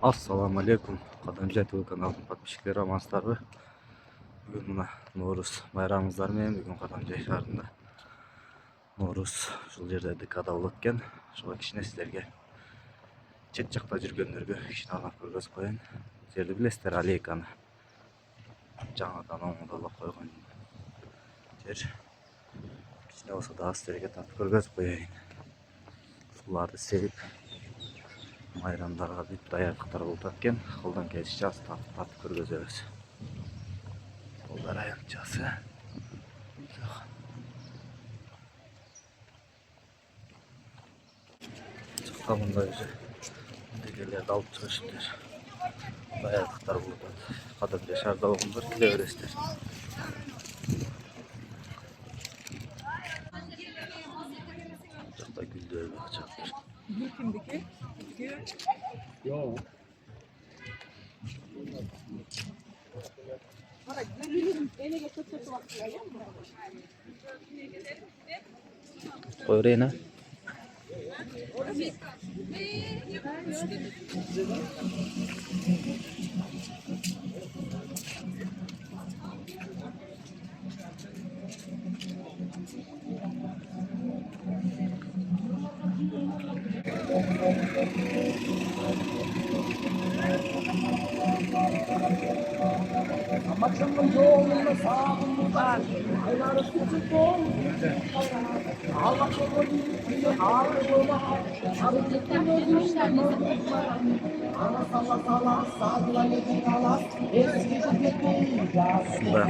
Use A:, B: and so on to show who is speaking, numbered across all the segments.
A: Assalamu alaikum. Qadamja TV kanalının подписчиклері амансыздарбы? Бүгін мына Наурыз байрамыңыздар менен бүгін Qadamja шаарында Наурыз ушул жерде ДКда болот экен. Ошого кичине силерге чет жакта жүргөндөргө кичине арнап көргөзүп коеюн. Жерди билесиздер, аллейканы. Жаңадан оңдолуп койгон жер. Кичине болсо дагы силерге тартып көргөзүп коеюн. Суларды себип майрамдарга бүт даярдыктар болуп жаткен. Колдон келишинче аз тартып көргөзөбүз. Колдар аянтчасы. Чыкта мындай уже дегелерди алып чыгышыптыр. Даярдыктар болуп жатат. Qadamja шаарда болгондор келе бересиздер. Жакта гүлдөр чаптыр.
B: Kimdeki?
C: Yok.
A: Koy oraya.
C: Akşamın yolunda sağımda ayları tutup Allah korusun ağrıma hareketten özmüşler ana salla sağdılar yedik alas eski tepki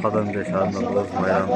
A: Qadamja şаарында Наурыз байрамы